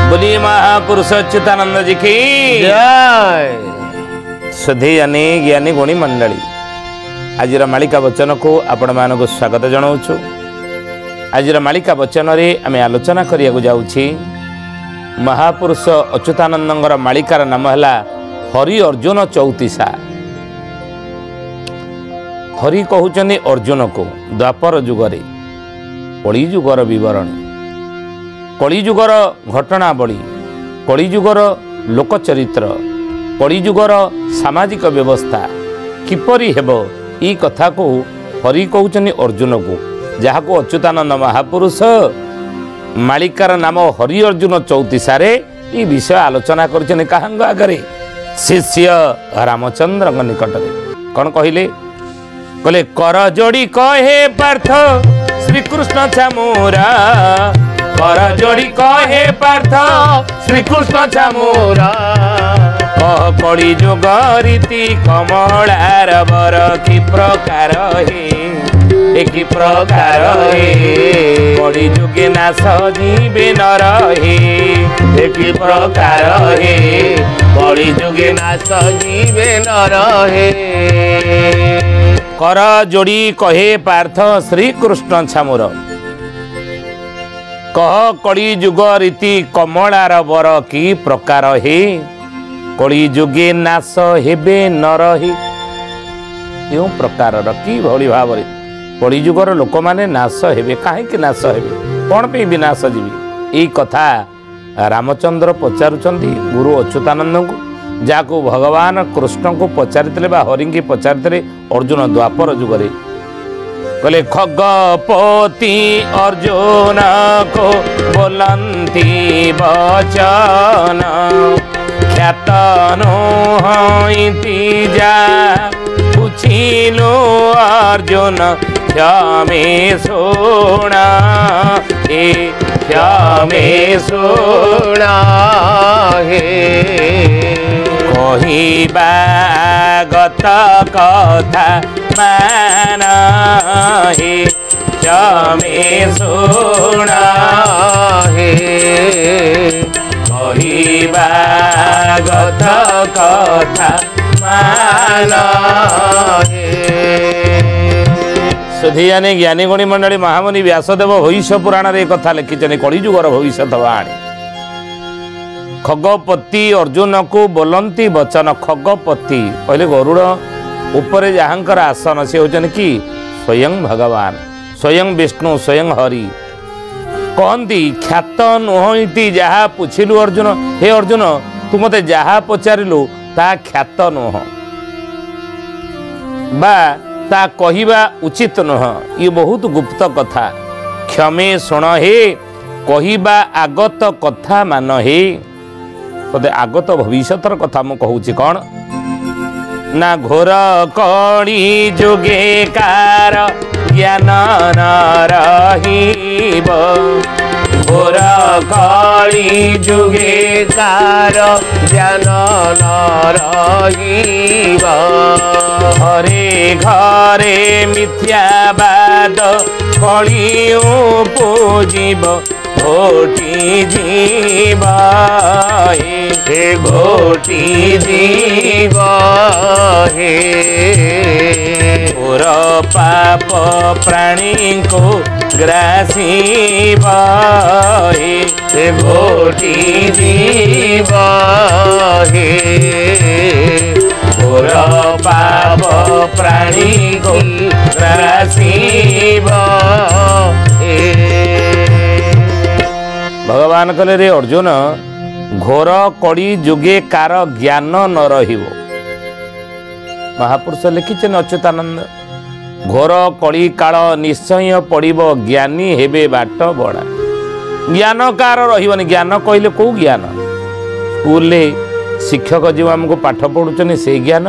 बोली महापुरुष अच्युतानंद जी की जय। सुधी ज्ञानी गुणी मंडली आज मालिका वचन को आपण मानक स्वागत जनाऊँ। आज मालिका वचन रे आम आलोचना करिया जाऊँ। महापुरुष अच्युतानंद मालिकार नाम है हरि अर्जुन चौतीसा। हरि कहते अर्जुन को द्वापर जुगरे कलिजुगर विवरणी कलिजुगर घटनावली कलिजुगर लोकचरित्र कलिजुगर सामाजिक व्यवस्था किपरि हेबो ई कथा को हरि कहते अर्जुन को जहाँ को अच्युतानंद महापुरुष मालिकार नाम हरि अर्जुन चौतीसा रे ई विषय आलोचना करछन काहंग आगरे शिष्य रामचंद्र निकट में कौन कहले कहले कर जोड़ी कहे पार्थ श्रीकृष्ण छामोरा कर जोड़ी कहे पार्थ श्रीकृष्ण छामोरा कह कली जुग रीति कमलार बर कि प्रकार हे कि प्रकार हे कली जुगे नाश जीवे न रहे कि प्रकार हे कली जुगे नाश जीवे न रहे। कर जोड़ी कहे पार्थ श्रीकृष्ण छामोर कह कली जुग रीति कमलार बर कि प्रकार हे कली जुगे नाश हेबे न रही। यो प्रकार कि भली भाव कली जुगर लोक माने नाश हेबे काहे नाश हेबे कौन पे विनाश जीवी यही कथा रामचंद्र पचारुचंदी गुरु अच्युतानंद को जाको भगवान कृष्ण को पचारिते हरि की पचारिते अर्जुन द्वापर जुगरे कहले खगपति अर्जुन को बोलंती वचन ख्यातनो हईति जा पूछिलो अर्जुन क्षमे सोना हे क्षमे सोना हे कहिबा गत कथा मान हे क्षमे सोना हे कहिबा गत कथा मान हे। सुधियानी ज्ञानी गुणी मंडली महामुनि व्यासदेव भविष्य पुराण रे कथा लिखिछन कलिजुगर भविष्य वाणी खगपति अर्जुन को बोलंती वचन खगपति पहले गरुड़ उपरे जहाँकर आसन से होचन कि स्वयं भगवान स्वयं विष्णु स्वयं हरि कहती ख्यात नुहती जहाँ पूछिलु अर्जुन हे अर्जुन तू मते जहाँ पचारिलु ता ख्यात नुह बा ता कहिबा उचित नुह ये बहुत गुप्त कथा क्षमे शुण हे कहिबा आगत कथा मान हे तदे आगत भविष्यतर कथा मु कहूची कौन ना घोर कली जुगे कार ज्ञान न रहिब घोर कली जुगे कार ज्ञान न रहिब घरे घरे मिथ्यावाद कलियो पूजिब घोटी जीव हे घोटी जीव हे पुर पाप प्राणी को ग्रासीब हे घोटी जीव हे पुर पाप प्राणी को ग्रासीब भगवान कहले रे अर्जुन घोर कड़ी जुगे कार ज्ञान न रहिबो महापुरुष लिखिछन अच्युतानंद घोर कड़ी काल निश्चय पड़िबो ज्ञानी हेबे बाट बड़ा ज्ञान कार रहिबनी ज्ञान कहले को ज्ञान स्कूल शिक्षक जो आमको पाठ पढ़ुचन से ज्ञान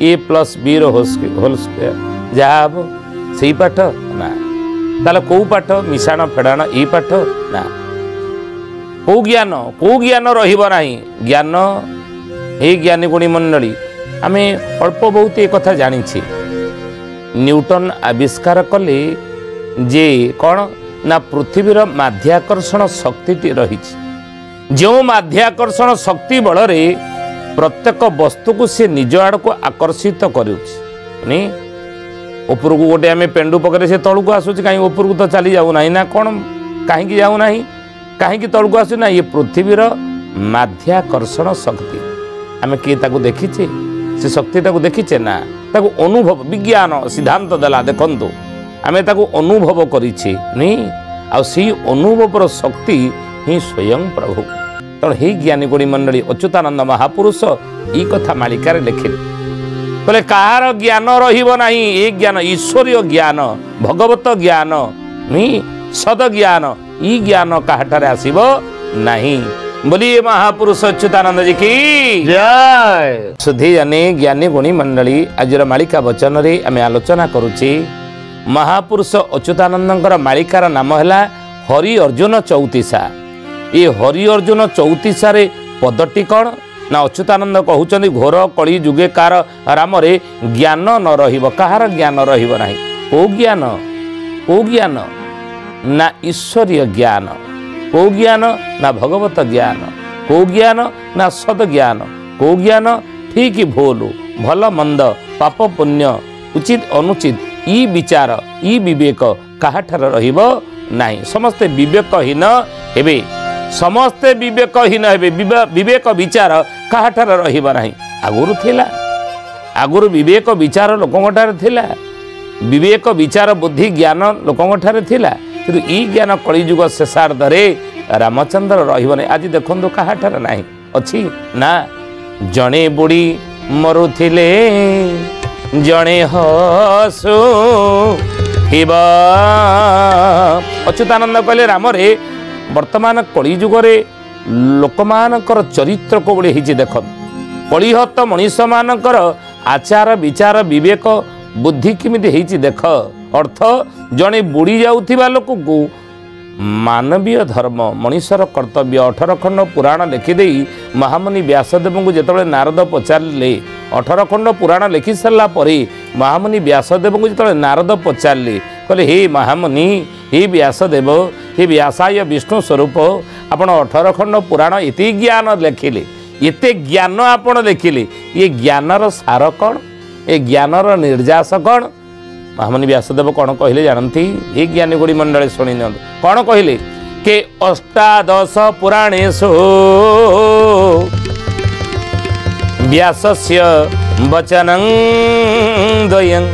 A+B होल स्क्वायर जहाँ हम से पाठ ना ताले कौ पाठ मिशाण फेड़ाण ये पाठ ना कौ ज्ञान रहिबो नाही ज्ञान हे ज्ञानी गुणी मंडली आम अल्प बहुत एक कथा जानी न्यूटन आविष्कार कले जे कौन ना पृथ्वीर माध्याकर्षण शक्ति रही जो माध्याकर्षण शक्ति बल प्रत्येक वस्तु को सी निज आड़ को आकर्षित करूनी उपरक गोटे आम पेंडु पकड़े से तौक आसूँ कहीं उपरक तो चली जाऊना ना कौन कहीं जाऊना कहीं तौक आसूना ये पृथ्वीर माध्याकर्षण शक्ति आम किए देखीचे से शक्ति देखीचे ना ताको अनुभव विज्ञान सिद्धांत देला देखंतु आम अनुभव करी अनुभवर शक्ति ही स्वयं प्रभु तेणु हे ज्ञानी गुणी मंडली अच्युतानंद महापुरुष ई कथा मालिकार लिखिले बोले कहार ज्ञान रहा ये ज्ञान ईश्वरीय ज्ञान भगवत ज्ञान नहीं सद ज्ञान ई ज्ञान कहाठारे आसीबो नहीं। बोलिए महापुरुष अच्युतानंद जी की जय। सुधी जाने ज्ञानी गुणी मंडली आज मालिका वचन रे आम आलोचना करुची महापुरुष अच्युतानंद मालिकार नाम है हरि अर्जुन चौतीसा। ये हरि अर्जुन चौतीसा रे पदटी कौन ना अच्युतानंद कहउचंदी घोर कली जुगे कार राम रे ज्ञान न रहिब कहार ज्ञान रहिब नाही को ज्ञान ना ईश्वरीय ज्ञान को ज्ञान ना भगवत ज्ञान को ज्ञान ना सद ज्ञान को ज्ञान ठीक भूल भल मंद पाप पुण्य उचित अनुचित ई विचार ई विवेक कहाठार रहिबो नाही। समस्ते विवेकहीन हेबे समस्ते विवेकहीन हेबे विवेक विचार कहाठार रहिबो नाही। आगुरु थिला आगुरु विवेक विचार लोकंठारे थिला विवेक विचार बुद्धि ज्ञान लोकंठारे थिला किंतु ई ज्ञान कलिजुग शेषार्धरे रामचंद्र रहिबो नाही। आज देखंतु कहाठार नाही अछि ना जणे बुढ़ी मरुथिले जणे हसु हिबा। अच्युतानंद कहले राम रे वर्तमान कलिजुग रे लोकमानकर चरित्र को बड़े हिची देख कलिहत मनीष मानकर आचार विचार विवेक बुद्धि किमिति हेची देख अर्थ जणे बुड़ी जाउथिबा लोक को मानवीय धर्म मनीषर कर्तव्य 18 खंड पुराण लिखिदे महामुनि व्यासदेव को जिते नारद पचारे 18 खंड पुराण लिखि सारा पर महामुनि व्यासदेव को जिते नारद पचारे कहले हे महामुनि हे व्यासदेव हे व्यासाय विष्णु स्वरूप आपण 18 खंड पुराण एते ज्ञान लिखिले एते ज्ञान आपण लिखिले ये ज्ञानर सार कौन ए ज्ञानर निर्यास कौन। महामुनि व्यासदेव कौन कहले जानती ये ज्ञानी गुड़ी मंडल शुणी नि कौन कहले के अष्टादश पुराणेषु व्यासस्य वचनं द्वयं।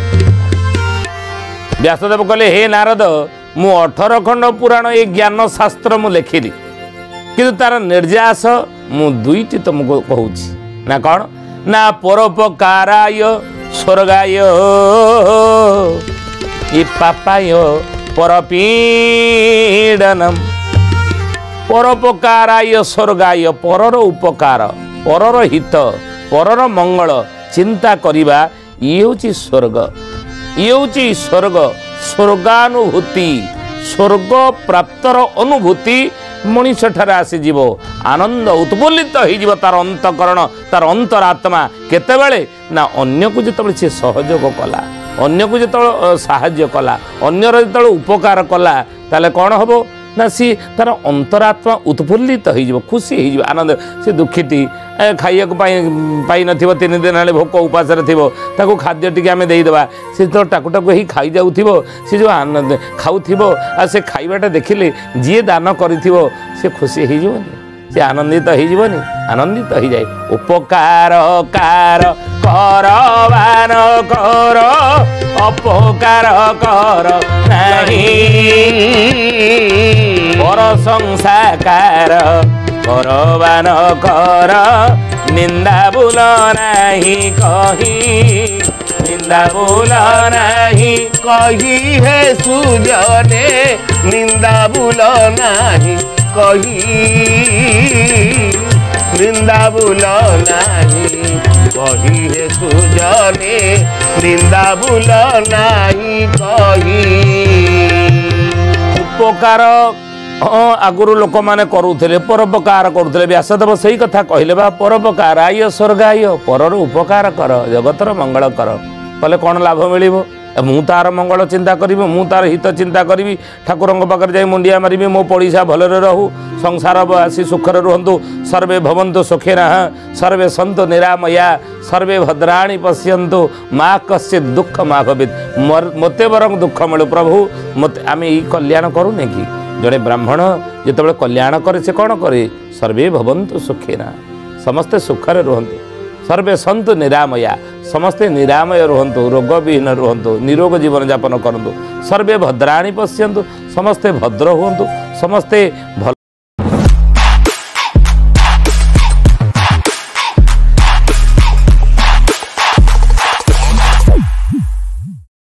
व्यासदेव कहले हे नारद मु 18 खंड पुराण ये ज्ञान शास्त्र मु लिखिली किंतु तार निर्यास मु दुईटी तुमको कहूँ ना कौन ना परोपकाराय स्वर्गाय ये पापाय परपीडनम। परोपकाराय स्वर्गाय परर उपकार परर हित परर मंगल चिंता करिबा ये होची स्वर्ग ये होची स्वर्ग स्वर्गानुभूति स्वर्ग प्राप्तर अनुभूति मनीष ठारे आसीजीव आनंद उत्फुल्लित हो तार अंतकरण तार अंतरात्मा केतेबेले ना अन्य को जिते से सहयोग कला अन्य को जिते साहाय्य कला अन्यर जो उपकार कला ताले कौन हम ना सी तार अंतरात्मा उत्फुल्लित हो खुशी हो आनंद से दुखीटी खाइया पाई न 3 दिन हेल्ले भोक उपास ताको खाद्य टी आम देदेबा सी तो टाकू टाकू ही खाई जाऊ सी जो आनंद खाऊ से खाइबाटा देखिले जी दान कर खुशी हो से आनंदित हो आनंदित हो जाए। उपकार कार करवान कर अपकार कर नहीं प्रशंसा कार करवान कर निंदा बुल नहीं कही निंदा बुल नहीं कही है सुजने निंदा बुल नहीं कही निंदा बुल नहीं कही है सुजने निंदा बुल नहीं कही। उपकार आगुरु लोक माने करुले परोपकार करुले व्यासदेव सही कथा कहले बा परोपकाराय स्वर्गाय परर उपकार कर जगतर मंगल कर कले कौन लाभ मिल ମୁଁ ତାର ମଙ୍ଗଳ ଚିନ୍ତା କରିବି, ମୁଁ ତାର ହିତ ଚିନ୍ତା କରିବି, ଠାକୁରଙ୍କ ପାଖରେ ଯାଇ ମୁଣ୍ଡିଆ ମାରିବି, ମୋ ପଡ଼ିଶା ଭଲରେ ରହୁ, ସଂସାରବାସୀ ସୁଖରେ ରୁହନ୍ତୁ, ସର୍ବେ ଭବନ୍ତୁ ସୁଖିନଃ, ସର୍ବେ ସନ୍ତୁ ନିରାମୟା, ସର୍ବେ ଭଦ୍ରାଣୀ ପଶ୍ୟନ୍ତୁ, ମା କଶ୍ଚିତ୍ ଦୁଃଖ ମା ଭବେତ୍। ମୋତେ ବରଂ ଦୁଃଖ ମିଳୁ ପ୍ରଭୁ, ମୋତେ ଆମେ ଏଇ କଲ୍ୟାଣ କରୁନେ କି? ଜଣେ ବ୍ରାହ୍ମଣ ଯେତେବେଳେ କଲ୍ୟାଣ କରେ ସେ କ'ଣ କରେ? ସର୍ବେ ଭବନ୍ତୁ ସୁଖିନଃ, ସମସ୍ତେ ସୁଖରେ ରୁହନ୍ତୁ, ସର୍ବେ ସନ୍ତୁ ନିରାମୟା, ସମସ୍ତେ ନିରାମୟ ରୁହନ୍ତୁ, ରୋଗବିହୀନ ରୁହନ୍ତୁ, ନିରୋଗ ଜୀବନଯାପନ କରନ୍ତୁ, ସର୍ବେ ଭଦ୍ରାଣୀ ପଶ୍ୟନ୍ତୁ, ସମସ୍ତେ ଭଦ୍ର ହୁଅନ୍ତୁ, ସମସ୍ତେ ଭଲ